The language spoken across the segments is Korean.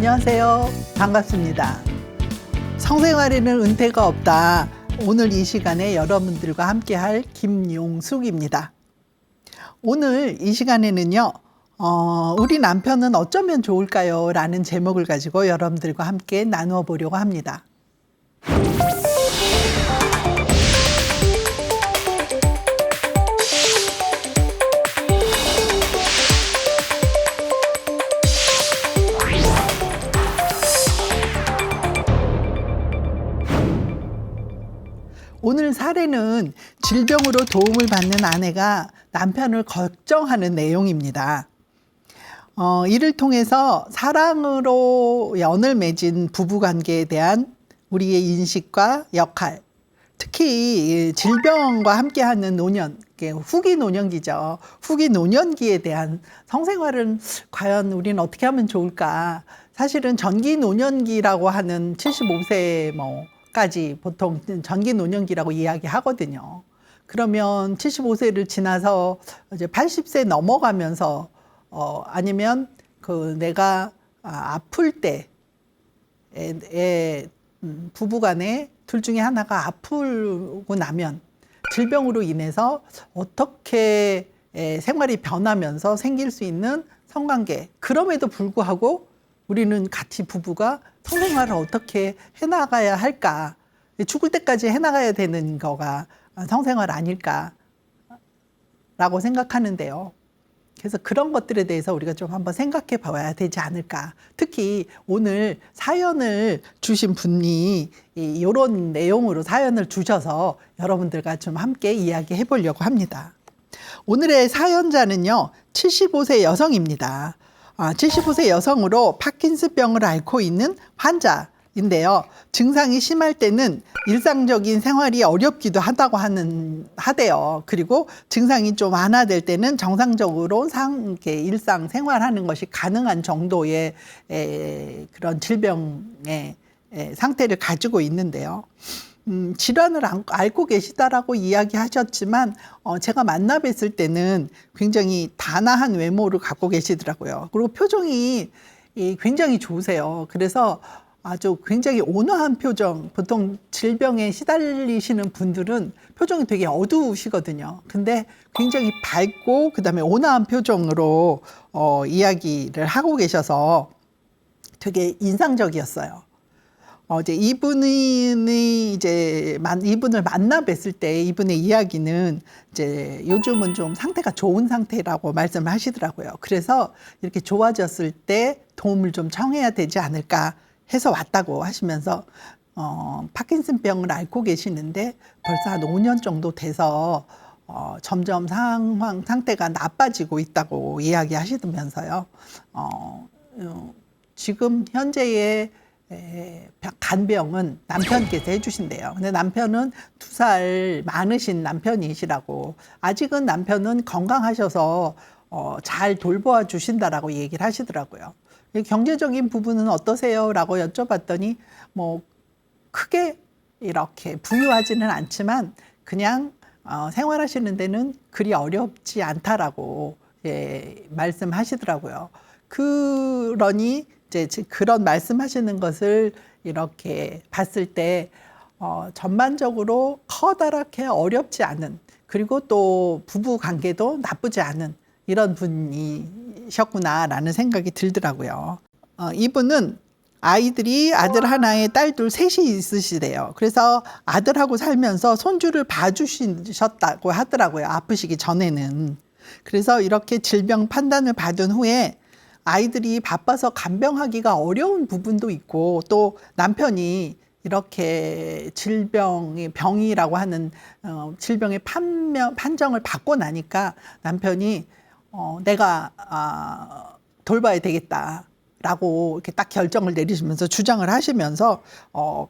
안녕하세요. 반갑습니다. 성생활에는 은퇴가 없다. 오늘 이 시간에 여러분들과 함께할 김용숙입니다. 오늘 이 시간에는요. 우리 남편은 어쩌면 좋을까요? 라는 제목을 가지고 여러분들과 함께 나누어 보려고 합니다. 오늘 사례는 질병으로 도움을 받는 아내가 남편을 걱정하는 내용입니다. 이를 통해서 사랑으로 연을 맺은 부부관계에 대한 우리의 인식과 역할, 특히 질병과 함께하는 노년, 후기 노년기죠. 후기 노년기에 대한 성생활은 과연 우리는 어떻게 하면 좋을까? 사실은 전기 노년기라고 하는 75세 까지 보통 전기 노년기라고 이야기하거든요. 그러면 75세를 지나서 이제 80세 넘어가면서 아니면 내가 아플 때 부부간에 둘 중에 하나가 아프고 나면 질병으로 인해서 어떻게 생활이 변하면서 생길 수 있는 성관계, 그럼에도 불구하고 우리는 같이 부부가 성생활을 어떻게 해나가야 할까? 죽을 때까지 해나가야 되는 거가 성생활 아닐까라고 생각하는데요. 그래서 그런 것들에 대해서 우리가 좀 한번 생각해 봐야 되지 않을까. 특히 오늘 사연을 주신 분이 이런 내용으로 사연을 주셔서 여러분들과 좀 함께 이야기해 보려고 합니다. 오늘의 사연자는요, 75세 여성입니다. 75세 여성으로 파킨슨병을 앓고 있는 환자인데요. 증상이 심할 때는 일상적인 생활이 어렵기도 하대요. 그리고 증상이 좀 완화될 때는 정상적으로 일상 생활하는 것이 가능한 정도의 그런 질병의 상태를 가지고 있는데요. 질환을 앓고 계시다라고 이야기하셨지만 제가 만나 뵀을 때는 굉장히 단아한 외모를 갖고 계시더라고요. 그리고 표정이 굉장히 좋으세요. 그래서 아주 굉장히 온화한 표정, 보통 질병에 시달리시는 분들은 표정이 되게 어두우시거든요. 근데 굉장히 밝고 그다음에 온화한 표정으로 이야기를 하고 계셔서 되게 인상적이었어요. 이분을 만나 뵀을 때 이분의 이야기는 이제 요즘은 좀 상태가 좋은 상태라고 말씀을 하시더라고요. 그래서 이렇게 좋아졌을 때 도움을 좀 청해야 되지 않을까 해서 왔다고 하시면서 파킨슨병을 앓고 계시는데 벌써 한 5년 정도 돼서 점점 상태가 나빠지고 있다고 이야기하시면서요. 지금 현재의 간병은 남편께서 해주신대요. 근데 남편은 2살 많으신 남편이시라고, 아직은 남편은 건강하셔서 잘 돌보아 주신다라고 얘기를 하시더라고요. 경제적인 부분은 어떠세요? 라고 여쭤봤더니 크게 이렇게 부유하지는 않지만 그냥 생활하시는 데는 그리 어렵지 않다라고 말씀하시더라고요. 그러니 이제 그런 말씀하시는 것을 이렇게 봤을 때 전반적으로 커다랗게 어렵지 않은, 그리고 또 부부 관계도 나쁘지 않은 이런 분이셨구나라는 생각이 들더라고요. 이분은 아이들이 아들 하나에 딸 둘 셋이 있으시대요. 그래서 아들하고 살면서 손주를 봐주셨다고 하더라고요. 아프시기 전에는. 그래서 이렇게 질병 판단을 받은 후에 아이들이 바빠서 간병하기가 어려운 부분도 있고, 또 남편이 이렇게 병이라고 하는 질병의 판정을 받고 나니까 남편이 내가 돌봐야 되겠다라고 이렇게 딱 결정을 내리시면서 주장을 하시면서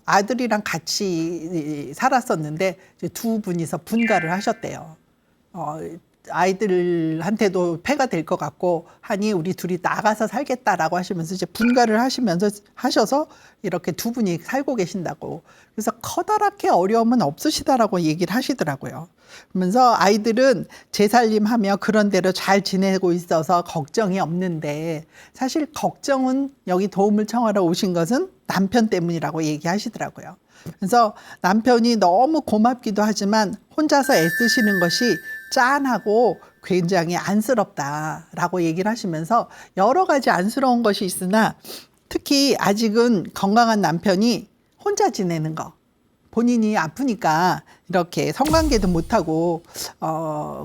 아들이랑 같이 살았었는데 이제 두 분이서 분가를 하셨대요. 아이들한테도 폐가 될 것 같고 하니 우리 둘이 나가서 살겠다라고 하시면서 이제 분가를 하셔서 이렇게 두 분이 살고 계신다고. 그래서 커다랗게 어려움은 없으시다라고 얘기를 하시더라고요. 그러면서 아이들은 제 살림하며 그런 대로 잘 지내고 있어서 걱정이 없는데, 사실 걱정은 여기 도움을 청하러 오신 것은 남편 때문이라고 얘기하시더라고요. 그래서 남편이 너무 고맙기도 하지만 혼자서 애쓰시는 것이 짠하고 굉장히 안쓰럽다라고 얘기를 하시면서 여러 가지 안쓰러운 것이 있으나 특히 아직은 건강한 남편이 혼자 지내는 거, 본인이 아프니까 이렇게 성관계도 못하고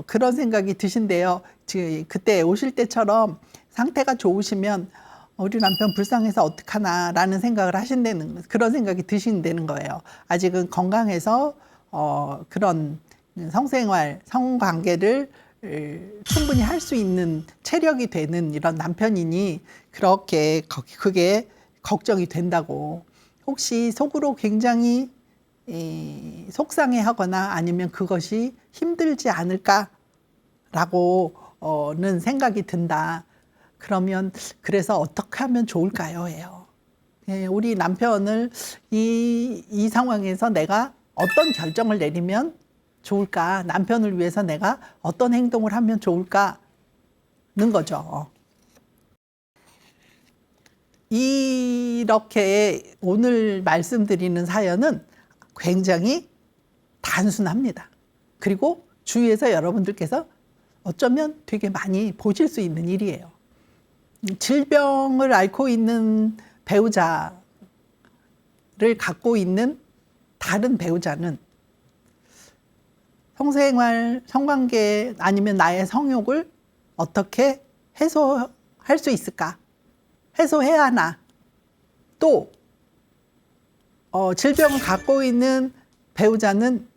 그런 생각이 드신대요. 그때 오실 때처럼 상태가 좋으시면 우리 남편 불쌍해서 어떡하나라는 생각을 하신다는, 그런 생각이 드신다는 거예요. 아직은 건강해서 그런 성생활, 성관계를 충분히 할 수 있는 체력이 되는 이런 남편이니 그렇게 그게 걱정이 된다고. 혹시 속으로 굉장히 속상해하거나 아니면 그것이 힘들지 않을까라고는 생각이 든다. 그러면 그래서 어떻게 하면 좋을까요? 예요. 우리 남편을 이 상황에서 내가 어떤 결정을 내리면 좋을까? 남편을 위해서 내가 어떤 행동을 하면 좋을까는 거죠. 이렇게 오늘 말씀드리는 사연은 굉장히 단순합니다. 그리고 주위에서 여러분들께서 어쩌면 되게 많이 보실 수 있는 일이에요. 질병을 앓고 있는 배우자를 갖고 있는 다른 배우자는 성생활, 성관계 아니면 나의 성욕을 어떻게 해소할 수 있을까? 해소해야 하나? 또 질병을 갖고 있는 배우자는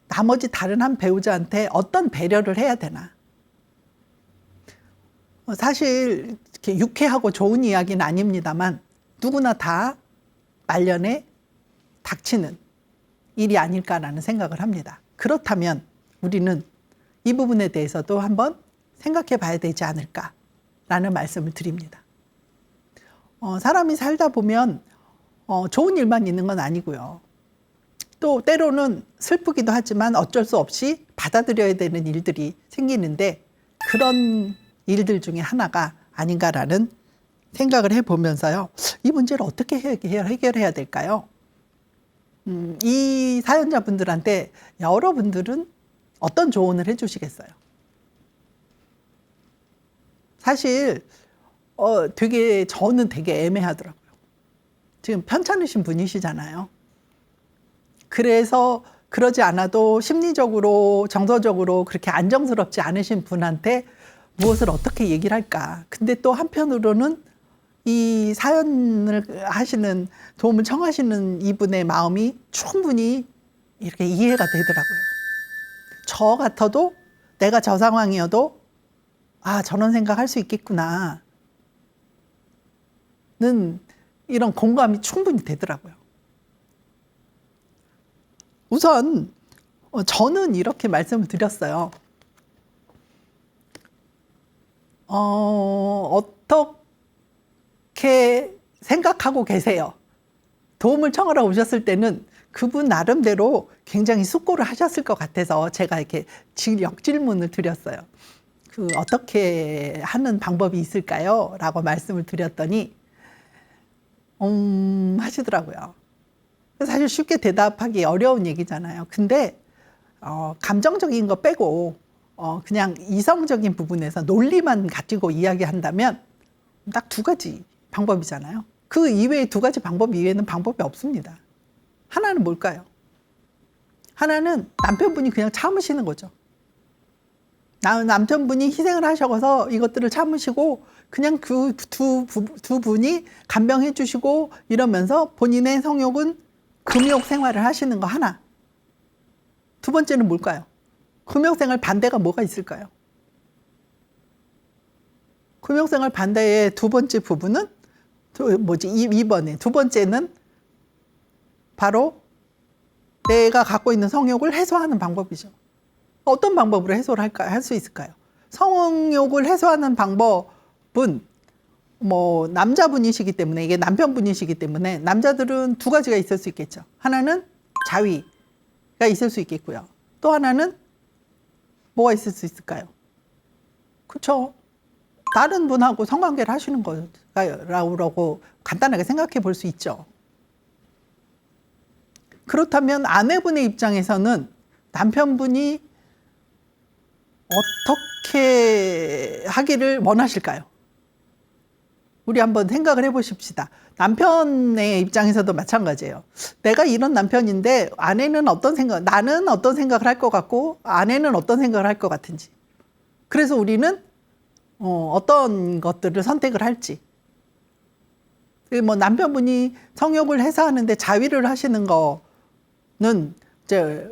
나머지 다른 한 배우자한테 어떤 배려를 해야 되나? 사실 이렇게 유쾌하고 좋은 이야기는 아닙니다만 누구나 다 말년에 닥치는 일이 아닐까라는 생각을 합니다. 그렇다면 우리는 이 부분에 대해서도 한번 생각해 봐야 되지 않을까라는 말씀을 드립니다. 사람이 살다 보면 좋은 일만 있는 건 아니고요. 또 때로는 슬프기도 하지만 어쩔 수 없이 받아들여야 되는 일들이 생기는데 그런 일들 중에 하나가 아닌가라는 생각을 해보면서요. 이 문제를 어떻게 해결해야 될까요? 이 사연자분들한테 여러분들은 어떤 조언을 해주시겠어요? 사실 저는 되게 애매하더라고요. 지금 편찮으신 분이시잖아요. 그래서 그러지 않아도 심리적으로 정서적으로 그렇게 안정스럽지 않으신 분한테 무엇을 어떻게 얘기를 할까. 근데 또 한편으로는 이 사연을 하시는, 도움을 청하시는 이분의 마음이 충분히 이렇게 이해가 되더라고요. 저 같아도 내가 저 상황이어도 저런 생각할 수 있겠구나 는 이런 공감이 충분히 되더라고요. 우선 저는 이렇게 말씀을 드렸어요. 어떻게 생각하고 계세요? 도움을 청하러 오셨을 때는 그분 나름대로 굉장히 숙고를 하셨을 것 같아서 제가 이렇게 역질문을 드렸어요. 어떻게 하는 방법이 있을까요? 라고 말씀을 드렸더니 하시더라고요. 사실 쉽게 대답하기 어려운 얘기잖아요. 근데 감정적인 거 빼고 그냥 이성적인 부분에서 논리만 가지고 이야기한다면 딱 두 가지 방법이잖아요. 그 이외에 두 가지 방법 이외에는 방법이 없습니다. 하나는 뭘까요? 하나는 남편분이 그냥 참으시는 거죠. 남편분이 희생을 하셔서 이것들을 참으시고 그냥 그 두 분이 간병해 주시고 이러면서 본인의 성욕은 금욕 생활을 하시는 거 하나. 두 번째는 뭘까요? 금욕 생활 반대가 뭐가 있을까요? 금욕 생활 반대의 두 번째 부분은 이번에 두 번째는 바로 내가 갖고 있는 성욕을 해소하는 방법이죠. 어떤 방법으로 해소를 할 수 있을까요? 성욕을 해소하는 방법은 뭐 남자분이시기 때문에, 이게 남편분이시기 때문에 남자들은 두 가지가 있을 수 있겠죠. 하나는 자위가 있을 수 있겠고요. 또 하나는 뭐가 있을 수 있을까요? 그렇죠. 다른 분하고 성관계를 하시는 거라고 간단하게 생각해 볼 수 있죠. 그렇다면 아내분의 입장에서는 남편분이 어떻게 하기를 원하실까요? 우리 한번 생각을 해보십시다. 남편의 입장에서도 마찬가지예요. 내가 이런 남편인데 아내는 나는 어떤 생각을 할 것 같고 아내는 어떤 생각을 할 것 같은지. 그래서 우리는 어떤 것들을 선택을 할지. 뭐 남편분이 성욕을 해소하는데 자위를 하시는 거는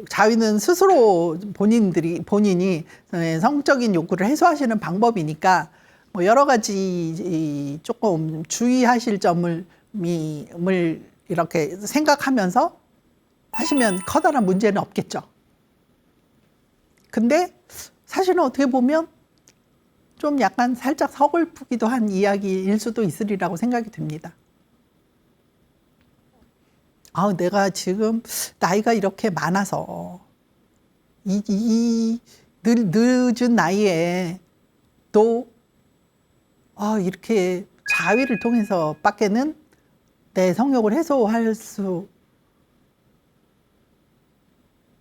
자위는 스스로 본인이 성적인 욕구를 해소하시는 방법이니까 뭐 여러 가지 조금 주의하실 점을 이렇게 생각하면서 하시면 커다란 문제는 없겠죠. 근데 사실은 어떻게 보면 좀 약간 살짝 서글프기도 한 이야기일 수도 있으리라고 생각이 듭니다. 내가 지금 나이가 이렇게 많아서 이 늦은 나이에 또 이렇게 자위를 통해서 밖에는 내 성욕을 해소할 수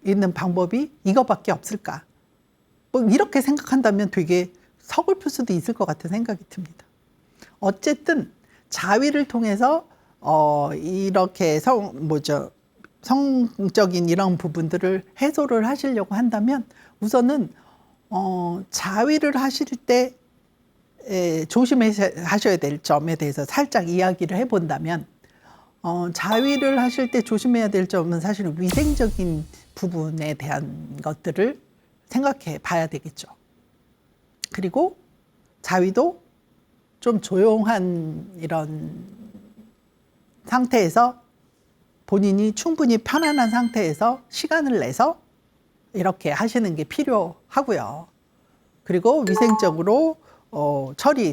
있는 방법이 이거밖에 없을까? 뭐 이렇게 생각한다면 되게 서글플 수도 있을 것 같은 생각이 듭니다. 어쨌든 자위를 통해서 이렇게 성적인 이런 부분들을 해소를 하시려고 한다면 우선은 자위를 하실 때 조심하셔야 될 점에 대해서 살짝 이야기를 해본다면 자위를 하실 때 조심해야 될 점은 사실 위생적인 부분에 대한 것들을 생각해 봐야 되겠죠. 그리고 자위도 좀 조용한 이런 상태에서 본인이 충분히 편안한 상태에서 시간을 내서 이렇게 하시는 게 필요하고요. 그리고 위생적으로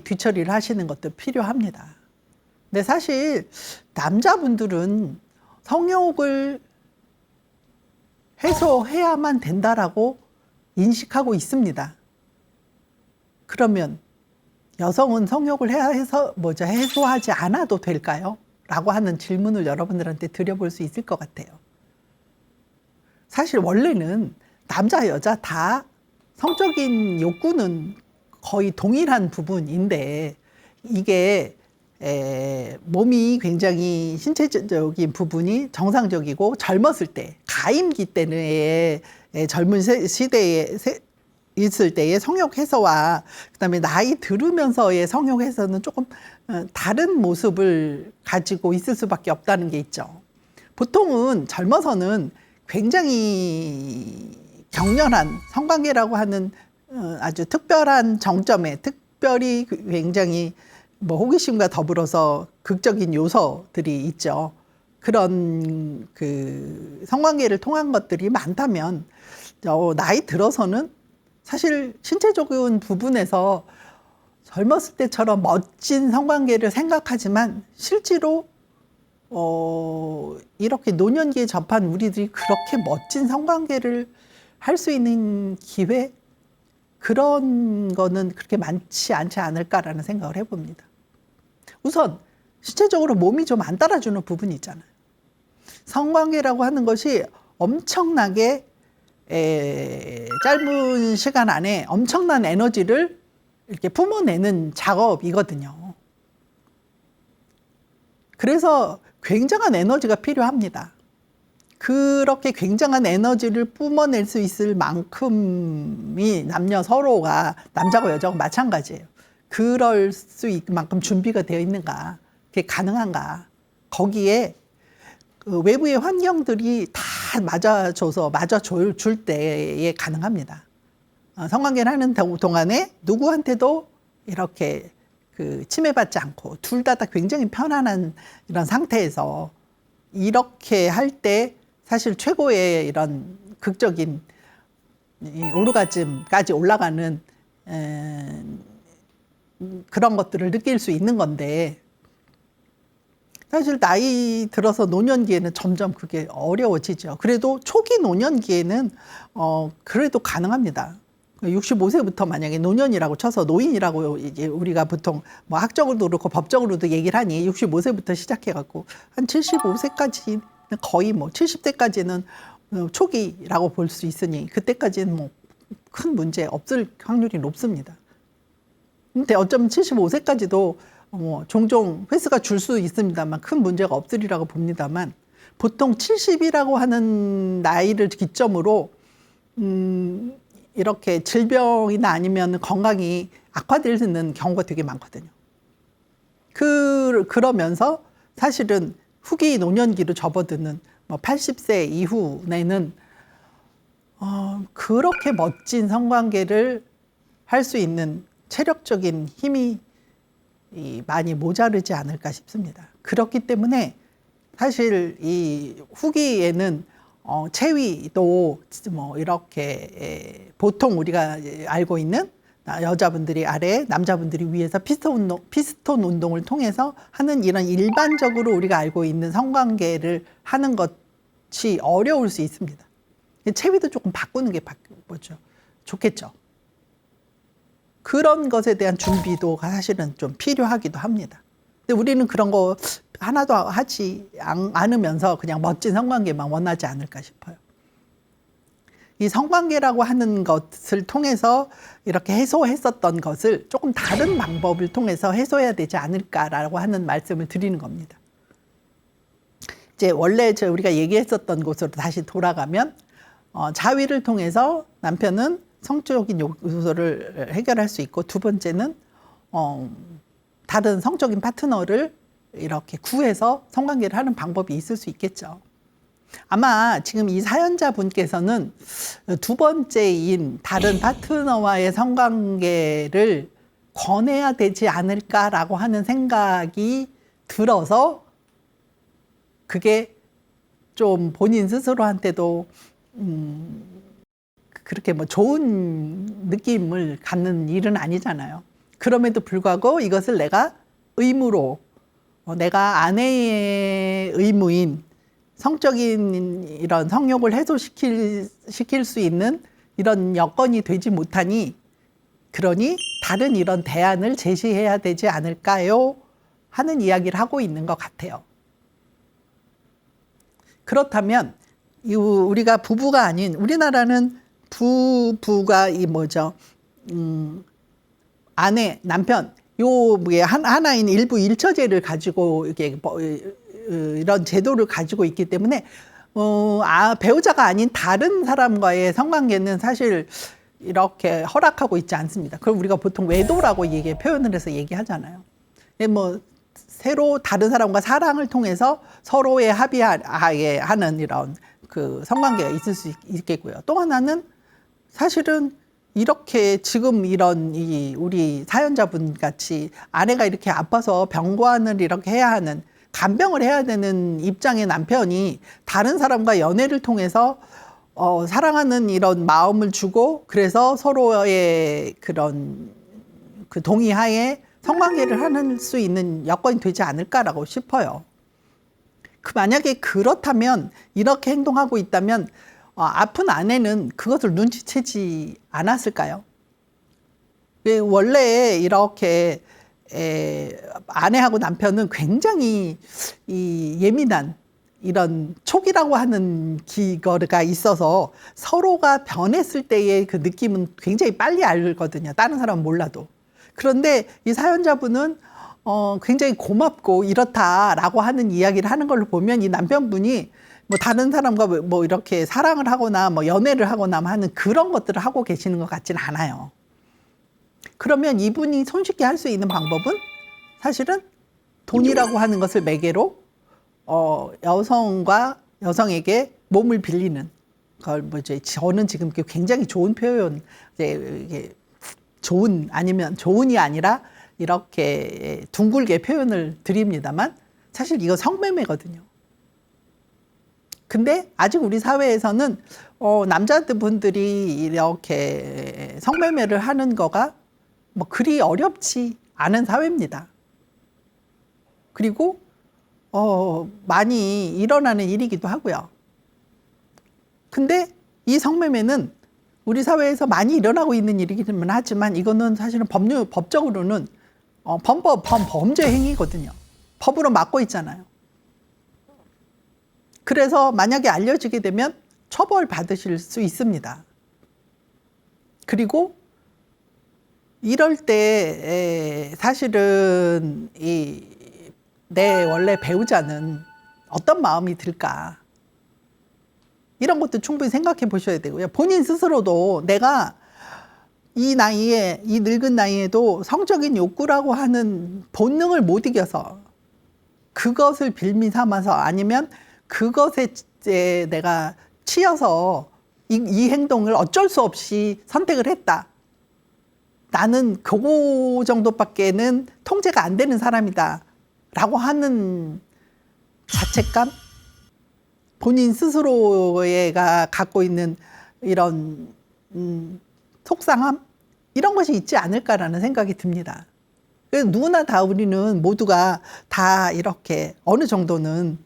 뒤처리를 하시는 것도 필요합니다. 근데 사실 남자분들은 성욕을 해소해야만 된다라고 인식하고 있습니다. 그러면 여성은 성욕을 해소하지 않아도 될까요? 라고 하는 질문을 여러분들한테 드려볼 수 있을 것 같아요. 사실 원래는 남자, 여자 다 성적인 욕구는 거의 동일한 부분인데 이게 몸이 굉장히 신체적인 부분이 정상적이고 젊었을 때, 가임기 때의 젊은 시대에 있을 때의 성욕 해소와 그다음에 나이 들으면서의 성욕 해소는 조금 다른 모습을 가지고 있을 수밖에 없다는 게 있죠. 보통은 젊어서는 굉장히 격렬한 성관계라고 하는 아주 특별한 정점에 특별히 굉장히 호기심과 더불어서 극적인 요소들이 있죠. 그런 성관계를 통한 것들이 많다면 나이 들어서는 사실 신체적인 부분에서 젊었을 때처럼 멋진 성관계를 생각하지만 실제로 이렇게 노년기에 접한 우리들이 그렇게 멋진 성관계를 할 수 있는 기회, 그런 거는 그렇게 많지 않지 않을까라는 생각을 해봅니다. 우선 신체적으로 몸이 좀 안 따라주는 부분이 있잖아요. 성관계라고 하는 것이 엄청나게 짧은 시간 안에 엄청난 에너지를 이렇게 뿜어내는 작업이거든요. 그래서 굉장한 에너지가 필요합니다. 그렇게 굉장한 에너지를 뿜어낼 수 있을 만큼이 남녀 서로가, 남자고 여자고 마찬가지예요. 그럴 수 있을 만큼 준비가 되어 있는가, 그게 가능한가, 거기에 외부의 환경들이 다 맞아줄 때에 가능합니다. 성관계를 하는 동안에 누구한테도 이렇게 침해받지 않고 둘 다 굉장히 편안한 이런 상태에서 이렇게 할 때 사실 최고의 이런 극적인 이 오르가즘까지 올라가는 그런 것들을 느낄 수 있는 건데, 사실 나이 들어서 노년기에는 점점 그게 어려워지죠. 그래도 초기 노년기에는 그래도 가능합니다. 65세부터 만약에 노년이라고 쳐서 노인이라고 이제 우리가 보통 뭐 학적으로도 그렇고 법적으로도 얘기를 하니 65세부터 시작해갖고 한 75세까지는 거의 뭐 70대까지는 초기라고 볼 수 있으니 그때까지는 뭐 큰 문제 없을 확률이 높습니다. 근데 어쩌면 75세까지도 뭐 종종 횟수가 줄 수 있습니다만 큰 문제가 없으리라고 봅니다만, 보통 70이라고 하는 나이를 기점으로 이렇게 질병이나 아니면 건강이 악화되는 경우가 되게 많거든요. 그러면서 사실은 후기 노년기로 접어드는 뭐 80세 이후에는 그렇게 멋진 성관계를 할 수 있는 체력적인 힘이 많이 모자르지 않을까 싶습니다. 그렇기 때문에 사실 이 후기에는 체위도 뭐 이렇게 보통 우리가 알고 있는 여자분들이 아래, 남자분들이 위에서 피스톤 운동을 통해서 하는 이런 일반적으로 우리가 알고 있는 성관계를 하는 것이 어려울 수 있습니다. 체위도 조금 바꾸는 게 좋겠죠. 그런 것에 대한 준비도 사실은 좀 필요하기도 합니다. 근데 우리는 그런 거 하나도 하지 않으면서 그냥 멋진 성관계만 원하지 않을까 싶어요. 이 성관계라고 하는 것을 통해서 이렇게 해소했었던 것을 조금 다른 방법을 통해서 해소해야 되지 않을까라고 하는 말씀을 드리는 겁니다. 이제 원래 우리가 얘기했었던 곳으로 다시 돌아가면 자위를 통해서 남편은 성적인 요소를 해결할 수 있고, 두 번째는 다른 성적인 파트너를 이렇게 구해서 성관계를 하는 방법이 있을 수 있겠죠. 아마 지금 이 사연자분께서는 두 번째인 다른 파트너와의 성관계를 권해야 되지 않을까라고 하는 생각이 들어서 그게 좀 본인 스스로한테도 그렇게 뭐 좋은 느낌을 갖는 일은 아니잖아요. 그럼에도 불구하고 이것을 내가 의무로, 내가 아내의 의무인 성적인 이런 성욕을 해소시킬 수 있는 이런 여건이 되지 못하니, 그러니 다른 이런 대안을 제시해야 되지 않을까요? 하는 이야기를 하고 있는 것 같아요. 그렇다면 우리가 부부가 아닌, 우리나라는 부부가 아내, 남편, 하나인 일부 일처제를 가지고 이게 이런 제도를 가지고 있기 때문에 배우자가 아닌 다른 사람과의 성관계는 사실 이렇게 허락하고 있지 않습니다. 그걸 우리가 보통 외도라고 표현을 해서 얘기하잖아요. 뭐 새로 다른 사람과 사랑을 통해서 서로의 합의하에 하는 이런 그 성관계가 있을 수 있겠고요. 또 하나는 사실은 이렇게 지금 우리 사연자분 같이 아내가 이렇게 아파서 병관을 이렇게 해야 하는, 간병을 해야 되는 입장의 남편이 다른 사람과 연애를 통해서 사랑하는 이런 마음을 주고, 그래서 서로의 그런 그 동의하에 성관계를 할 수 있는 여건이 되지 않을까라고 싶어요. 만약에 그렇다면, 이렇게 행동하고 있다면 아픈 아내는 그것을 눈치채지 않았을까요? 원래 이렇게 아내하고 남편은 굉장히 예민한 이런 촉이라고 하는 기거가 있어서 서로가 변했을 때의 그 느낌은 굉장히 빨리 알거든요. 다른 사람은 몰라도. 그런데 이 사연자분은 굉장히 고맙고 이렇다라고 하는 이야기를 하는 걸로 보면, 이 남편분이 뭐 다른 사람과 뭐 이렇게 사랑을 하거나 뭐 연애를 하거나 하는 그런 것들을 하고 계시는 것 같지는 않아요. 그러면 이분이 손쉽게 할 수 있는 방법은 사실은 돈이라고 하는 것을 매개로 여성에게 몸을 빌리는 걸 저는 지금 굉장히 좋은 표현, 이게 좋은이 아니라 이렇게 둥글게 표현을 드립니다만, 사실 이거 성매매거든요. 근데 아직 우리 사회에서는 남자분들이 이렇게 성매매를 하는 거가 뭐 그리 어렵지 않은 사회입니다. 그리고 많이 일어나는 일이기도 하고요. 근데 이 성매매는 우리 사회에서 많이 일어나고 있는 일이기는 하지만 이거는 사실은 법적으로는 범죄 행위거든요. 법으로 막고 있잖아요. 그래서 만약에 알려지게 되면 처벌 받으실 수 있습니다. 그리고 이럴 때 사실은 내 원래 배우자는 어떤 마음이 들까? 이런 것도 충분히 생각해 보셔야 되고요. 본인 스스로도 내가 이 나이에, 이 늙은 나이에도 성적인 욕구라고 하는 본능을 못 이겨서 그것을 빌미 삼아서 아니면 그것에 이제 내가 치여서 이 행동을 어쩔 수 없이 선택을 했다. 나는 그거 정도밖에는 통제가 안 되는 사람이다. 라고 하는 자책감? 본인 스스로가 갖고 있는 이런 속상함? 이런 것이 있지 않을까라는 생각이 듭니다. 그래서 누구나 다 우리는 모두가 다 이렇게 어느 정도는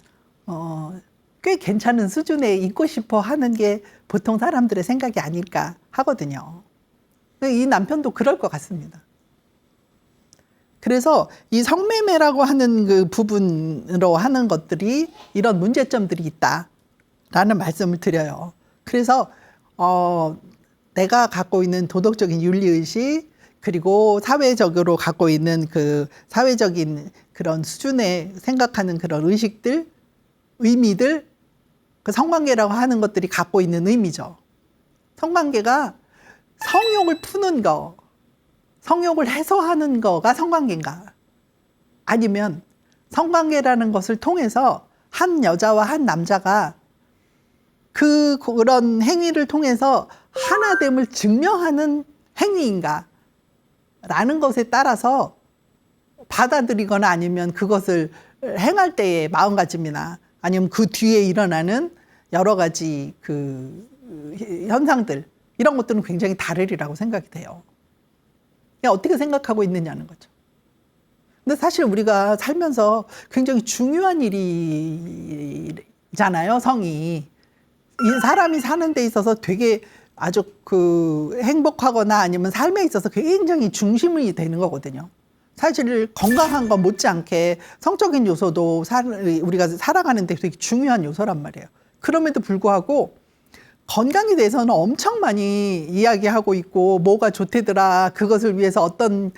꽤 괜찮은 수준에 있고 싶어 하는 게 보통 사람들의 생각이 아닐까 하거든요. 이 남편도 그럴 것 같습니다. 그래서 이 성매매라고 하는 그 부분으로 하는 것들이 이런 문제점들이 있다라는 말씀을 드려요. 그래서 내가 갖고 있는 도덕적인 윤리의식 그리고 사회적으로 갖고 있는 그 사회적인 그런 수준의 생각하는 그런 의식들, 의미들, 그 성관계라고 하는 것들이 갖고 있는 의미죠. 성관계가 성욕을 푸는 거, 성욕을 해소하는 거가 성관계인가? 아니면 성관계라는 것을 통해서 한 여자와 한 남자가 그런 행위를 통해서 하나됨을 증명하는 행위인가? 라는 것에 따라서 받아들이거나 아니면 그것을 행할 때의 마음가짐이나 아니면 그 뒤에 일어나는 여러 가지 그 현상들 이런 것들은 굉장히 다르리라고 생각이 돼요. 어떻게 생각하고 있느냐는 거죠. 근데 사실 우리가 살면서 굉장히 중요한 일이잖아요, 성이. 이 사람이 사는 데 있어서 되게 아주 그 행복하거나 아니면 삶에 있어서 굉장히 중심이 되는 거거든요. 사실 건강한 것 못지않게 성적인 요소도 우리가 살아가는 데 되게 중요한 요소란 말이에요. 그럼에도 불구하고 건강에 대해서는 엄청 많이 이야기하고 있고 뭐가 좋대더라, 그것을 위해서 어떤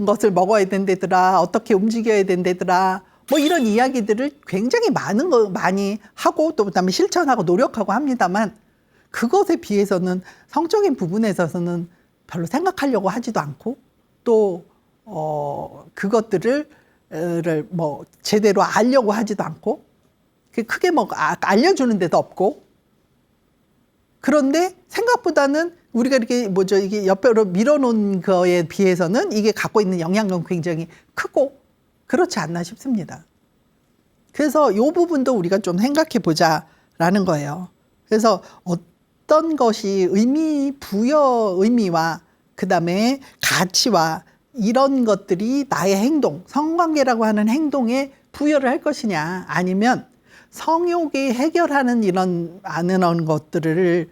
것을 먹어야 된대더라, 어떻게 움직여야 된대더라, 뭐 이런 이야기들을 굉장히 많이 하고 또 그다음에 실천하고 노력하고 합니다만 그것에 비해서는 성적인 부분에 있어서는 별로 생각하려고 하지도 않고 또 그것들을 뭐 제대로 알려고 하지도 않고 크게 뭐 알려주는 데도 없고 그런데 생각보다는 우리가 이렇게 이게 옆으로 밀어놓은 거에 비해서는 이게 갖고 있는 영향력은 굉장히 크고 그렇지 않나 싶습니다. 그래서 이 부분도 우리가 좀 생각해 보자라는 거예요. 그래서 어떤 것이 의미와 그다음에 가치와 이런 것들이 나의 행동, 성관계라고 하는 행동에 부여를 할 것이냐 아니면 성욕이 해결하는 이런 것들을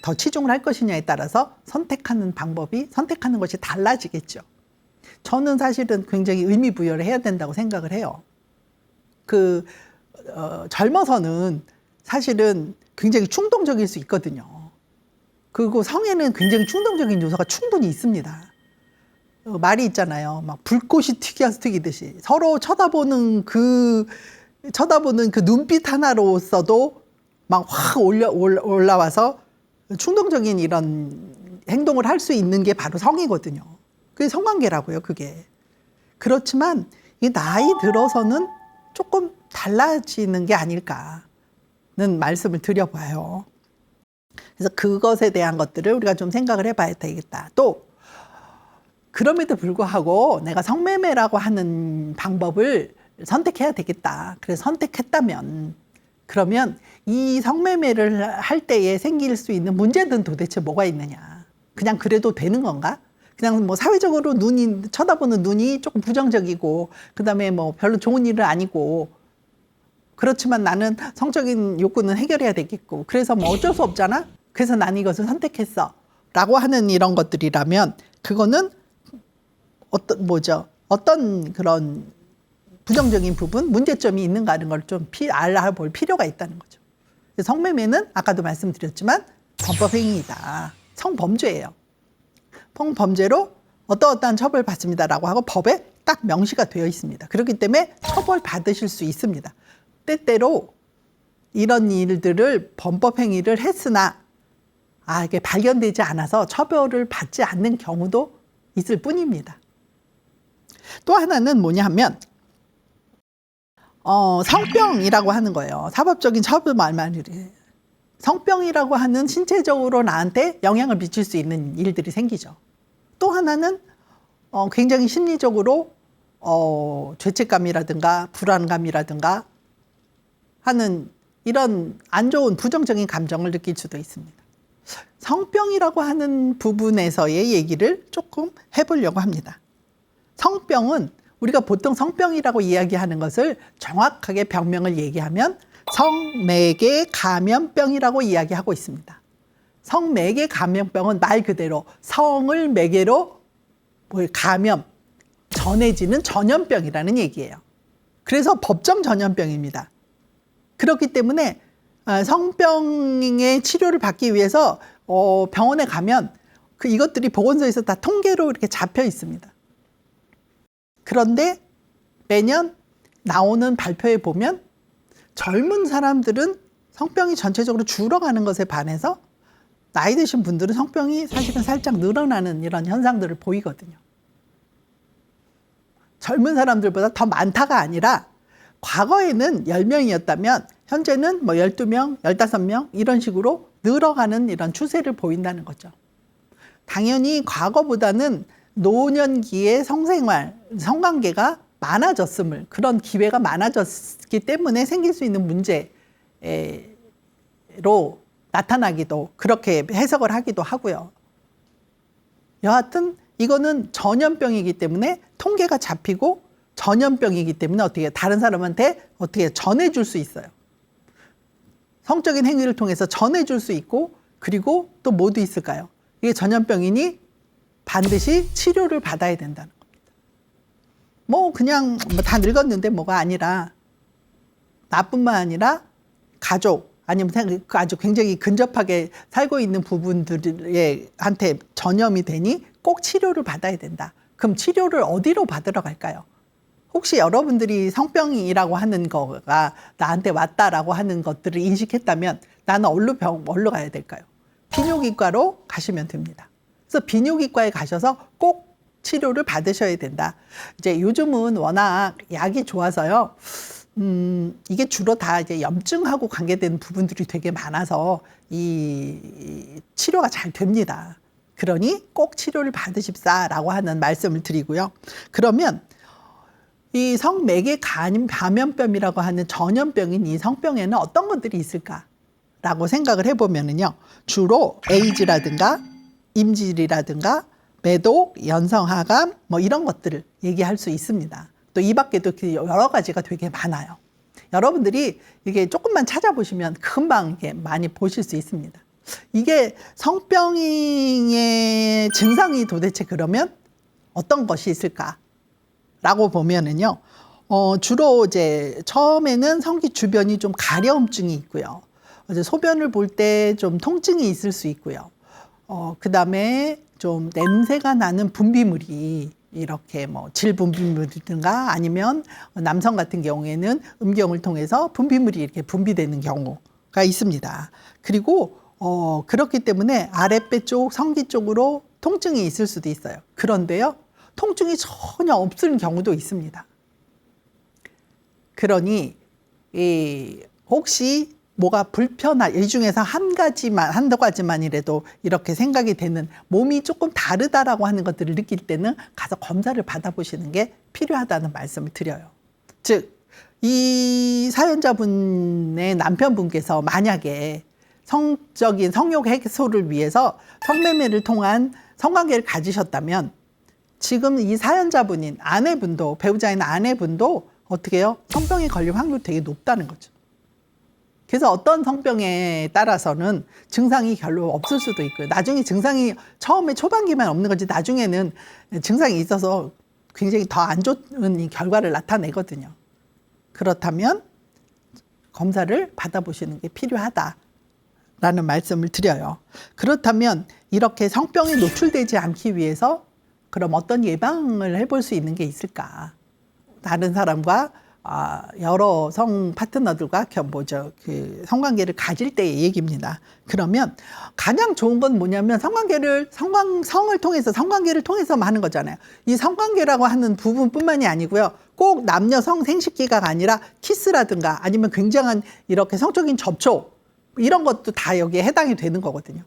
더 치중을 할 것이냐에 따라서 선택하는 것이 달라지겠죠. 저는 사실은 굉장히 의미 부여를 해야 된다고 생각을 해요. 젊어서는 사실은 굉장히 충동적일 수 있거든요. 그리고 성에는 굉장히 충동적인 요소가 충분히 있습니다. 말이 있잖아요. 막 불꽃이 튀겨서 튀기듯이 서로 쳐다보는 그 눈빛 하나로서도 막 확 올라와서 충동적인 이런 행동을 할 수 있는 게 바로 성이거든요. 그게 성관계라고요, 그게. 그렇지만 이 나이 들어서는 조금 달라지는 게 아닐까는 말씀을 드려봐요. 그래서 그것에 대한 것들을 우리가 좀 생각을 해봐야 되겠다. 또 그럼에도 불구하고 내가 성매매라고 하는 방법을 선택해야 되겠다. 그래서 선택했다면 그러면 이 성매매를 할 때에 생길 수 있는 문제는 도대체 뭐가 있느냐. 그냥 그래도 되는 건가? 그냥 뭐 사회적으로 쳐다보는 눈이 조금 부정적이고, 그 다음에 뭐 별로 좋은 일은 아니고, 그렇지만 나는 성적인 욕구는 해결해야 되겠고, 그래서 뭐 어쩔 수 없잖아? 그래서 난 이것을 선택했어. 라고 하는 이런 것들이라면, 그거는 어떤 그런 부정적인 부분, 문제점이 있는가 하는 걸 좀 알아볼 필요가 있다는 거죠. 성매매는 아까도 말씀드렸지만 범법행위이다. 성범죄예요. 성범죄로 어떠어떠한 처벌을 받습니다라고 하고 법에 딱 명시가 되어 있습니다. 그렇기 때문에 처벌받으실 수 있습니다. 때때로 이런 일들을 범법행위를 했으나 이게 발견되지 않아서 처벌을 받지 않는 경우도 있을 뿐입니다. 또 하나는 뭐냐 하면 성병이라고 하는 거예요. 사법적인 처벌 말이 성병이라고 하는 신체적으로 나한테 영향을 미칠 수 있는 일들이 생기죠. 또 하나는 굉장히 심리적으로 죄책감이라든가 불안감이라든가 하는 이런 안 좋은 부정적인 감정을 느낄 수도 있습니다. 성병이라고 하는 부분에서의 얘기를 조금 해보려고 합니다. 성병은 우리가 보통 성병이라고 이야기하는 것을 정확하게 병명을 얘기하면 성매개 감염병이라고 이야기하고 있습니다. 성매개 감염병은 말 그대로 성을 매개로 감염, 전해지는 전염병이라는 얘기예요. 그래서 법정 전염병입니다. 그렇기 때문에 성병의 치료를 받기 위해서 병원에 가면 이것들이 보건소에서 다 통계로 이렇게 잡혀 있습니다. 그런데 매년 나오는 발표에 보면 젊은 사람들은 성병이 전체적으로 줄어가는 것에 반해서 나이 드신 분들은 성병이 사실은 살짝 늘어나는 이런 현상들을 보이거든요. 젊은 사람들보다 더 많다가 아니라 과거에는 10명이었다면 현재는 뭐 12명, 15명 이런 식으로 늘어가는 이런 추세를 보인다는 거죠. 당연히 과거보다는 노년기의 성생활, 성관계가 많아졌음을, 그런 기회가 많아졌기 때문에 생길 수 있는 문제로 나타나기도, 그렇게 해석을 하기도 하고요. 여하튼 이거는 전염병이기 때문에 통계가 잡히고 전염병이기 때문에 어떻게 다른 사람한테 어떻게 전해줄 수 있어요. 성적인 행위를 통해서 전해줄 수 있고, 그리고 또 뭐도 있을까요? 이게 전염병이니 반드시 치료를 받아야 된다는 겁니다. 그냥 다 늙었는데 뭐가 아니라 나뿐만 아니라 가족 아니면 아주 굉장히 근접하게 살고 있는 부분들한테 전염이 되니 꼭 치료를 받아야 된다. 그럼 치료를 어디로 받으러 갈까요? 혹시 여러분들이 성병이라고 하는 거가 나한테 왔다라고 하는 것들을 인식했다면 나는 어디로 가야 될까요? 비뇨기과로 가시면 됩니다. 그래서 비뇨기과에 가셔서 꼭 치료를 받으셔야 된다. 이제 요즘은 워낙 약이 좋아서요. 이게 주로 다 이제 염증하고 관계된 부분들이 되게 많아서 이 치료가 잘 됩니다. 그러니 꼭 치료를 받으십사라고 하는 말씀을 드리고요. 그러면 이 성매개 감염병이라고 하는 전염병인 이 성병에는 어떤 것들이 있을까라고 생각을 해보면은요. 주로 에이즈라든가 임질이라든가 매독, 연성하감 이런 것들을 얘기할 수 있습니다. 또 이 밖에도 여러 가지가 되게 많아요. 여러분들이 이게 조금만 찾아보시면 금방 이게 많이 보실 수 있습니다. 이게 성병의 증상이 도대체 그러면 어떤 것이 있을까라고 보면은요. 주로 이제 처음에는 성기 주변이 좀 가려움증이 있고요. 소변을 볼 때 좀 통증이 있을 수 있고요. 그 다음에 좀 냄새가 나는 분비물이 이렇게 질 분비물이든가 아니면 남성 같은 경우에는 음경을 통해서 분비물이 이렇게 분비되는 경우가 있습니다. 그리고 그렇기 때문에 아랫배 쪽, 성기 쪽으로 통증이 있을 수도 있어요. 그런데요, 통증이 전혀 없을 경우도 있습니다. 그러니 혹시 뭐가 이 중에서 한 가지만이라도 이렇게 생각이 되는 몸이 조금 다르다라고 하는 것들을 느낄 때는 가서 검사를 받아보시는 게 필요하다는 말씀을 드려요. 즉 이 사연자분의 남편분께서 만약에 성적인 성욕 해소를 위해서 성매매를 통한 성관계를 가지셨다면 지금 이 사연자분인 아내분도, 배우자인 아내분도 어떻게 해요? 성병에 걸릴 확률이 되게 높다는 거죠. 그래서 어떤 성병에 따라서는 증상이 별로 없을 수도 있고요. 나중에 증상이 처음에 초반기만 없는 거지 나중에는 증상이 있어서 굉장히 더 안 좋은 결과를 나타내거든요. 그렇다면 검사를 받아보시는 게 필요하다라는 말씀을 드려요. 그렇다면 이렇게 성병에 노출되지 않기 위해서 그럼 어떤 예방을 해볼 수 있는 게 있을까? 다른 사람과 여러 성 파트너들과 성관계를 가질 때의 얘기입니다. 그러면 가장 좋은 건 뭐냐면 성을 통해서 성관계를 통해서 하는 거잖아요. 이 성관계라고 하는 부분뿐만이 아니고요. 꼭 남녀 성 생식기가 아니라 키스라든가 아니면 굉장한 이렇게 성적인 접촉 이런 것도 다 여기에 해당이 되는 거거든요.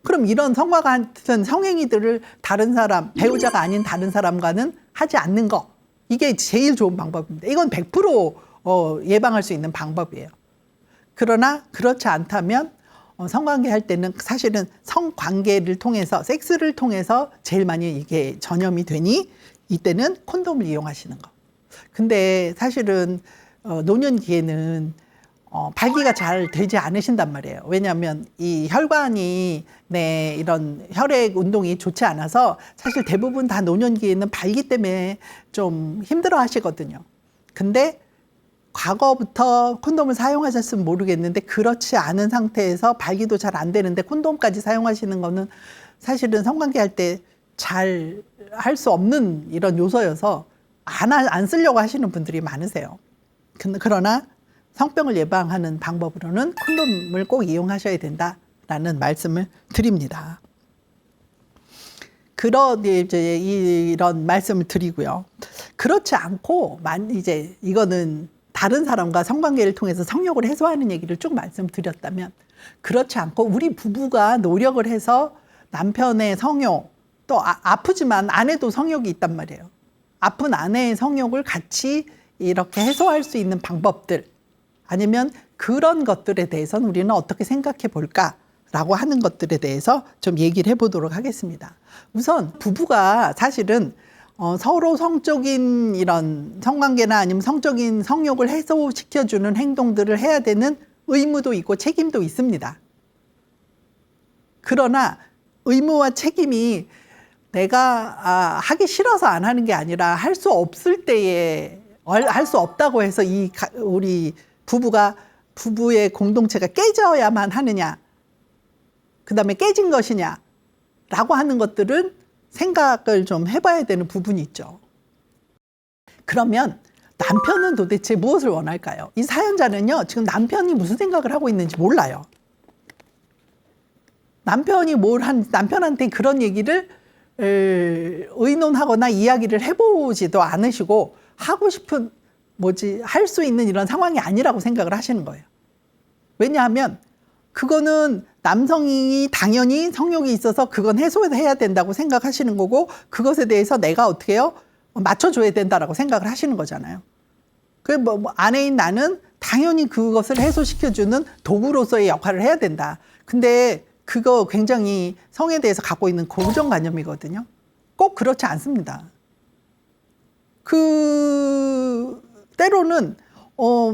그럼 이런 성과 같은 성행위들을 다른 사람, 배우자가 아닌 다른 사람과는 하지 않는 거. 이게 제일 좋은 방법입니다. 이건 100% 예방할 수 있는 방법이에요. 그러나 그렇지 않다면 성관계 할 때는 사실은 성관계를 통해서 섹스를 통해서 제일 많이 이게 전염이 되니 이때는 콘돔을 이용하시는 거. 근데 사실은 노년기에는 발기가 잘 되지 않으신단 말이에요. 왜냐하면 이 혈관이 이런 혈액 운동이 좋지 않아서 사실 대부분 다 노년기에는 발기 때문에 좀 힘들어 하시거든요. 근데 과거부터 콘돔을 사용하셨으면 모르겠는데 그렇지 않은 상태에서 발기도 잘 안 되는데 콘돔까지 사용하시는 거는 사실은 성관계 할 때 잘 할 수 없는 이런 요소여서 안 쓰려고 하시는 분들이 많으세요. 그러나 성병을 예방하는 방법으로는 콘돔을 꼭 이용하셔야 된다라는 말씀을 드립니다. 이런 말씀을 드리고요. 그렇지 않고 이제 이거는 다른 사람과 성관계를 통해서 성욕을 해소하는 얘기를 쭉 말씀드렸다면 그렇지 않고 우리 부부가 노력을 해서 남편의 성욕 또 아프지만 아내도 성욕이 있단 말이에요. 아픈 아내의 성욕을 같이 이렇게 해소할 수 있는 방법들 아니면 그런 것들에 대해서는 우리는 어떻게 생각해 볼까라고 하는 것들에 대해서 좀 얘기를 해보도록 하겠습니다. 우선 부부가 사실은 서로 성적인 이런 성관계나 아니면 성적인 성욕을 해소시켜주는 행동들을 해야 되는 의무도 있고 책임도 있습니다. 그러나 의무와 책임이 내가 하기 싫어서 안 하는 게 아니라 할 수 없을 때에 할 수 없다고 해서 우리 부부의 공동체가 깨져야만 하느냐, 그 다음에 깨진 것이냐 라고 하는 것들은 생각을 좀 해봐야 되는 부분이 있죠. 그러면 남편은 도대체 무엇을 원할까요? 이 사연자는요, 지금 남편이 무슨 생각을 하고 있는지 몰라요. 남편한테 그런 얘기를 의논하거나 이야기를 해보지도 않으시고 하고 싶은 할 수 있는 이런 상황이 아니라고 생각을 하시는 거예요. 왜냐하면 그거는 남성이 당연히 성욕이 있어서 그건 해소해야 된다고 생각하시는 거고 그것에 대해서 내가 어떻게 해요? 맞춰줘야 된다라고 생각을 하시는 거잖아요. 아내인 나는 당연히 그것을 해소시켜주는 도구로서의 역할을 해야 된다. 근데 그거 굉장히 성에 대해서 갖고 있는 고정관념이거든요. 꼭 그렇지 않습니다. 때로는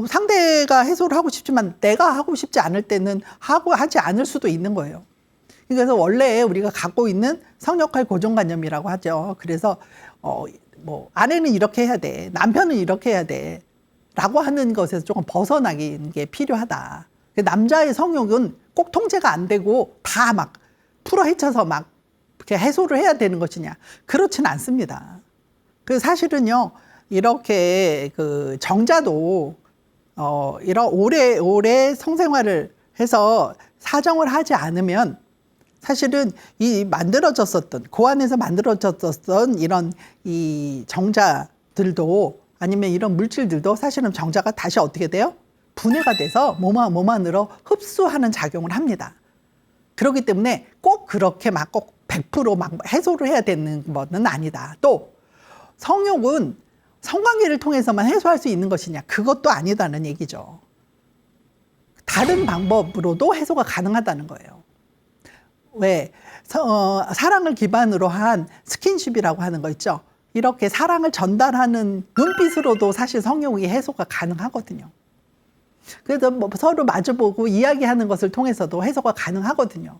상대가 해소를 하고 싶지만 내가 하고 싶지 않을 때는 하지 않을 수도 있는 거예요. 그래서 원래 우리가 갖고 있는 성역할 고정관념이라고 하죠. 그래서 아내는 이렇게 해야 돼, 남편은 이렇게 해야 돼 라고 하는 것에서 조금 벗어나는 게 필요하다. 남자의 성욕은 꼭 통제가 안 되고 다 막 풀어헤쳐서 막 이렇게 해소를 해야 되는 것이냐, 그렇지는 않습니다. 사실은요, 이렇게 정자도 이런 오래 성생활을 해서 사정을 하지 않으면 사실은 고안에서 만들어졌었던 이런 이 정자들도 아니면 이런 물질들도 사실은 정자가 다시 어떻게 돼요? 분해가 돼서 몸 안으로 흡수하는 작용을 합니다. 그렇기 때문에 꼭 그렇게 꼭 100% 해소를 해야 되는 것은 아니다. 또 성욕은 성관계를 통해서만 해소할 수 있는 것이냐? 그것도 아니다는 얘기죠. 다른 방법으로도 해소가 가능하다는 거예요. 왜? 사랑을 기반으로 한 스킨십이라고 하는 거 있죠. 이렇게 사랑을 전달하는 눈빛으로도 사실 성욕이 해소가 가능하거든요. 그래서 뭐 서로 마주보고 이야기하는 것을 통해서도 해소가 가능하거든요.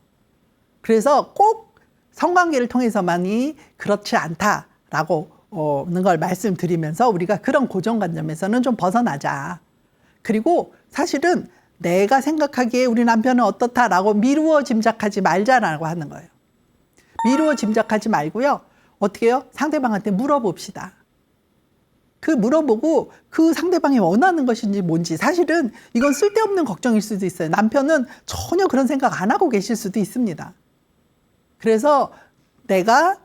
그래서 꼭 성관계를 통해서만이 그렇지 않다라고 는 걸 말씀드리면서 우리가 그런 고정관념에서는 좀 벗어나자. 그리고 사실은 내가 생각하기에 우리 남편은 어떻다라고 미루어 짐작하지 말자라고 하는 거예요. 미루어 짐작하지 말고요. 어떻게 해요? 상대방한테 물어봅시다. 그 물어보고 그 상대방이 원하는 것인지 뭔지. 사실은 이건 쓸데없는 걱정일 수도 있어요. 남편은 전혀 그런 생각 안 하고 계실 수도 있습니다. 그래서 내가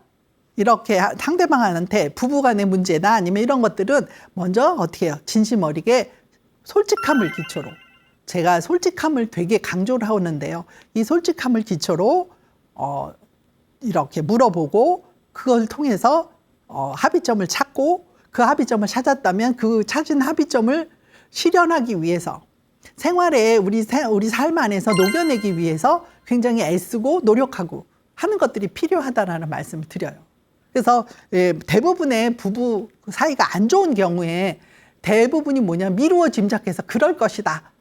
이렇게 상대방한테 부부간의 문제나 아니면 이런 것들은 먼저 어떻게 해요? 진심 어리게 솔직함을 기초로. 제가 솔직함을 되게 강조를 하는데요. 이 솔직함을 기초로 이렇게 물어보고 그걸 통해서 합의점을 찾고 그 합의점을 찾았다면 그 찾은 합의점을 실현하기 위해서 생활에 우리 삶 안에서 녹여내기 위해서 굉장히 애쓰고 노력하고 하는 것들이 필요하다라는 말씀을 드려요. 그래서 대부분의 부부 사이가 안 좋은 경우에 대부분이 뭐냐, 미루어 짐작해서 그럴 것이다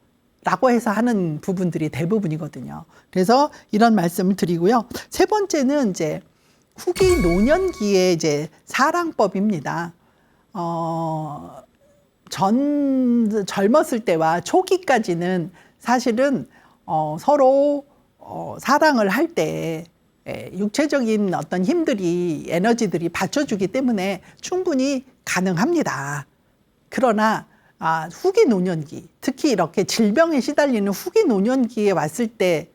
라고 해서 하는 부분들이 대부분이거든요. 그래서 이런 말씀을 드리고요. 세 번째는 이제 후기 노년기의 이제 사랑법입니다. 젊었을 때와 초기까지는 사실은 서로 사랑을 할 때 육체적인 어떤 힘들이, 에너지들이 받쳐주기 때문에 충분히 가능합니다. 그러나 후기 노년기, 특히 이렇게 질병에 시달리는 후기 노년기에 왔을 때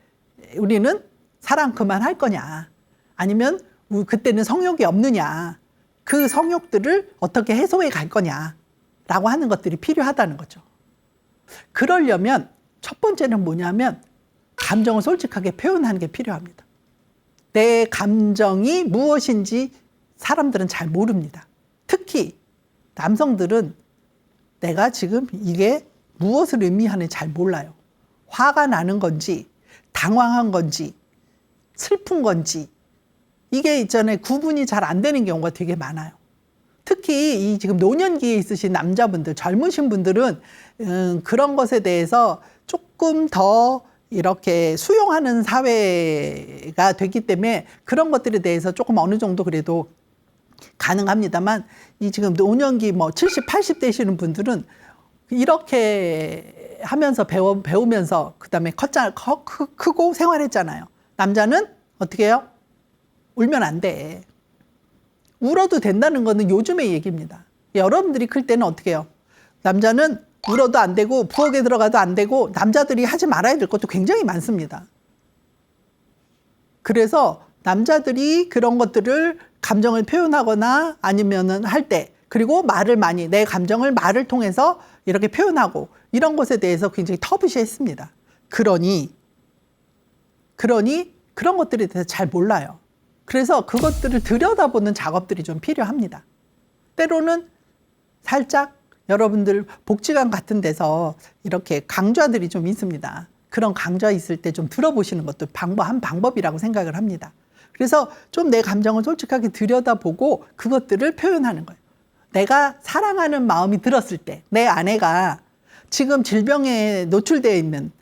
우리는 사랑 그만할 거냐, 아니면 그때는 성욕이 없느냐, 그 성욕들을 어떻게 해소해 갈 거냐 라고 하는 것들이 필요하다는 거죠. 그러려면 첫 번째는 뭐냐면 감정을 솔직하게 표현하는 게 필요합니다. 내 감정이 무엇인지 사람들은 잘 모릅니다. 특히 남성들은 내가 지금 이게 무엇을 의미하는지 잘 몰라요. 화가 나는 건지, 당황한 건지, 슬픈 건지, 이게 있잖아요. 구분이 잘 안 되는 경우가 되게 많아요. 특히 이 지금 노년기에 있으신 남자분들, 젊으신 분들은 그런 것에 대해서 조금 더 이렇게 수용하는 사회가 됐기 때문에 그런 것들에 대해서 조금 어느 정도 그래도 가능합니다만, 이 지금 노년기 70, 80 되시는 분들은 이렇게 하면서 배우면서 그다음에 크고 생활했잖아요. 남자는 어떻게 해요? 울면 안 돼. 울어도 된다는 거는 요즘의 얘기입니다. 여러분들이 클 때는 어떻게 해요? 남자는 울어도 안 되고 부엌에 들어가도 안 되고 남자들이 하지 말아야 될 것도 굉장히 많습니다. 그래서 남자들이 그런 것들을 감정을 표현하거나 아니면은 할 때, 그리고 말을 많이, 내 감정을 말을 통해서 이렇게 표현하고 이런 것에 대해서 굉장히 터부시했습니다. 그러니 그런 것들에 대해서 잘 몰라요. 그래서 그것들을 들여다보는 작업들이 좀 필요합니다. 때로는 살짝 여러분들 복지관 같은 데서 이렇게 강좌들이 좀 있습니다. 그런 강좌 있을 때 좀 들어보시는 것도 한 방법이라고 생각을 합니다. 그래서 좀 내 감정을 솔직하게 들여다보고 그것들을 표현하는 거예요. 내가 사랑하는 마음이 들었을 때, 내 아내가 지금 질병에 노출되어 있는,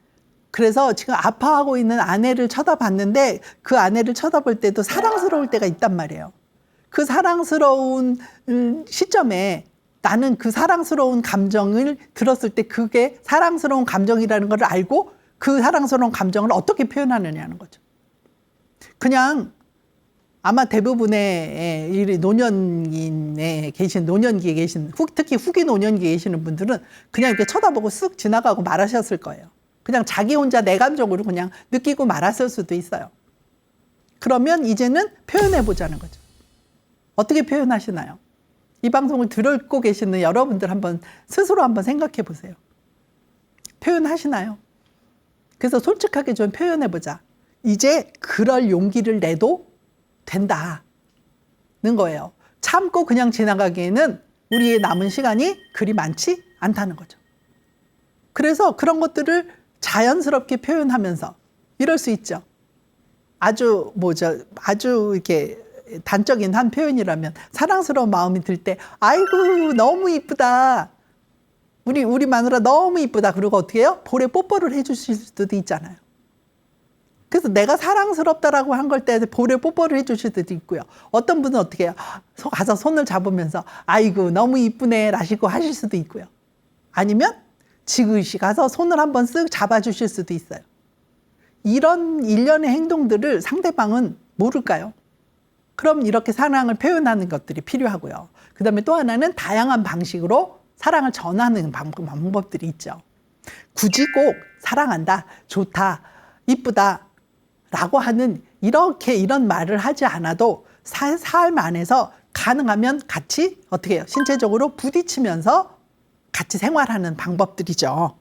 그래서 지금 아파하고 있는 아내를 쳐다봤는데 그 아내를 쳐다볼 때도 사랑스러울 때가 있단 말이에요. 그 사랑스러운 시점에 나는 그 사랑스러운 감정을 들었을 때 그게 사랑스러운 감정이라는 걸 알고 그 사랑스러운 감정을 어떻게 표현하느냐는 거죠. 그냥 아마 대부분의 노년기에 계신, 특히 후기 노년기에 계시는 분들은 그냥 이렇게 쳐다보고 쓱 지나가고 말하셨을 거예요. 그냥 자기 혼자 내 감정으로 그냥 느끼고 말았을 수도 있어요. 그러면 이제는 표현해보자는 거죠. 어떻게 표현하시나요? 이 방송을 듣고 계시는 여러분들 스스로 한번 생각해 보세요. 표현하시나요? 그래서 솔직하게 좀 표현해보자. 이제 그럴 용기를 내도 된다는 거예요. 참고 그냥 지나가기에는 우리의 남은 시간이 그리 많지 않다는 거죠. 그래서 그런 것들을 자연스럽게 표현하면서 이럴 수 있죠. 아주 이렇게 단적인 한 표현이라면 사랑스러운 마음이 들 때 아이고 너무 이쁘다. 우리 마누라 너무 이쁘다. 그리고 어떻게 해요? 볼에 뽀뽀를 해주실 수도 있잖아요. 그래서 내가 사랑스럽다라고 한 걸 때 볼에 뽀뽀를 해주실 수도 있고요. 어떤 분은 어떻게 해요? 가서 손을 잡으면서 아이고 너무 이쁘네 라시고 하실 수도 있고요. 아니면 지그시 가서 손을 한번 쓱 잡아주실 수도 있어요. 이런 일련의 행동들을 상대방은 모를까요? 그럼 이렇게 사랑을 표현하는 것들이 필요하고요. 그 다음에 또 하나는 다양한 방식으로 사랑을 전하는 방법들이 있죠. 굳이 꼭 사랑한다, 좋다, 이쁘다 라고 하는 이런 말을 하지 않아도 삶 안에서 가능하면 같이 어떻게 해요? 신체적으로 부딪히면서 같이 생활하는 방법들이죠.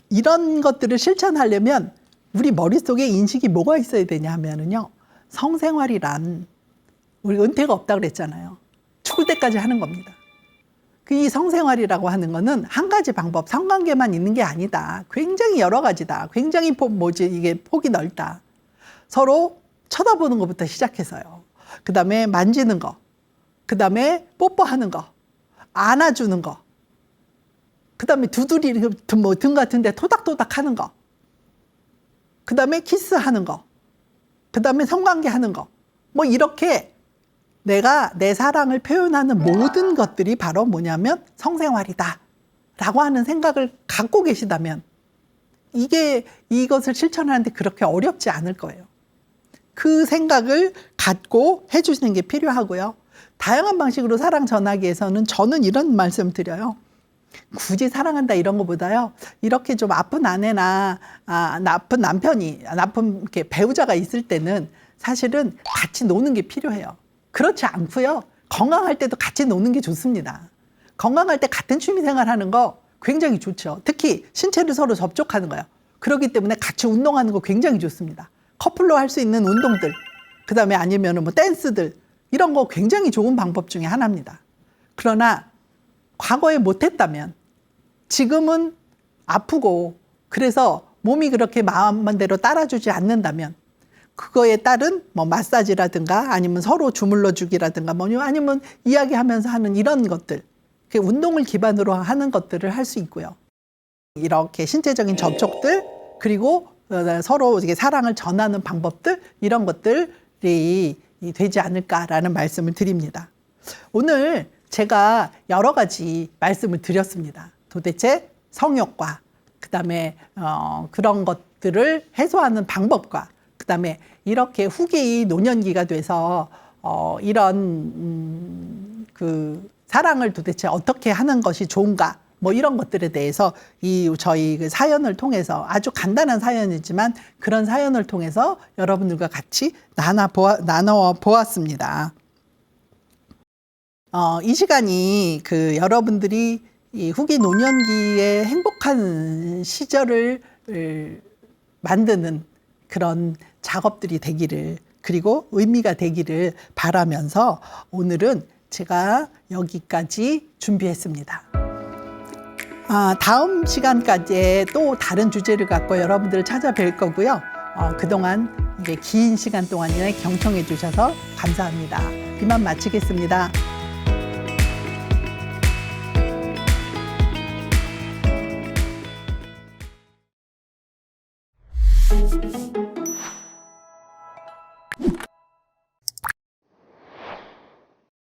이런 것들을 실천하려면 우리 머릿속에 인식이 뭐가 있어야 되냐 하면은요. 성생활이란 우리 은퇴가 없다고 그랬잖아요. 죽을 때까지 하는 겁니다. 이 성생활이라고 하는 거는 한 가지 방법, 성관계만 있는 게 아니다. 굉장히 여러 가지다. 굉장히 이게 폭이 넓다. 서로 쳐다보는 것부터 시작해서요. 그 다음에 만지는 거, 그 다음에 뽀뽀하는 거, 안아주는 거, 그 다음에 두드리 등 같은 데 토닥토닥 하는 거, 그 다음에 키스하는 거, 그 다음에 성관계 하는 거, 뭐 이렇게 내가 내 사랑을 표현하는 모든 것들이 바로 뭐냐면 성생활이다 라고 하는 생각을 갖고 계시다면 이것을 실천하는데 그렇게 어렵지 않을 거예요. 그 생각을 갖고 해주시는 게 필요하고요. 다양한 방식으로 사랑 전하기 위해서는 저는 이런 말씀 드려요. 굳이 사랑한다 이런 것보다요. 이렇게 좀 아픈 아내나 나쁜 남편이, 나쁜 이렇게 배우자가 있을 때는 사실은 같이 노는 게 필요해요. 그렇지 않고요. 건강할 때도 같이 노는 게 좋습니다. 건강할 때 같은 취미생활 하는 거 굉장히 좋죠. 특히 신체를 서로 접촉하는 거예요. 그렇기 때문에 같이 운동하는 거 굉장히 좋습니다. 커플로 할 수 있는 운동들, 그 다음에 아니면 뭐 댄스들 이런 거 굉장히 좋은 방법 중에 하나입니다. 그러나 과거에 못했다면 지금은 아프고 그래서 몸이 그렇게 마음대로 따라주지 않는다면 그거에 따른 뭐 마사지라든가 아니면 서로 주물러 주기라든가 뭐 아니면 이야기하면서 하는 이런 것들, 운동을 기반으로 하는 것들을 할 수 있고요. 이렇게 신체적인 접촉들 그리고 서로 이렇게 사랑을 전하는 방법들 이런 것들이 되지 않을까라는 말씀을 드립니다. 오늘 제가 여러 가지 말씀을 드렸습니다. 도대체 성욕과 그다음에 그런 것들을 해소하는 방법과 그다음에 이렇게 후기 노년기가 돼서 이런 그 사랑을 도대체 어떻게 하는 것이 좋은가 뭐 이런 것들에 대해서 저희 그 사연을 통해서 아주 간단한 사연이지만 그런 사연을 통해서 여러분들과 같이 나눠 보았습니다. 이 시간이 그 여러분들이 이 후기 노년기의 행복한 시절을 만드는 그런 작업들이 되기를 그리고 의미가 되기를 바라면서 오늘은 제가 여기까지 준비했습니다. 다음 시간까지 또 다른 주제를 갖고 여러분들을 찾아뵐 거고요. 그동안 이게 긴 시간 동안이나 경청해 주셔서 감사합니다. 이만 마치겠습니다.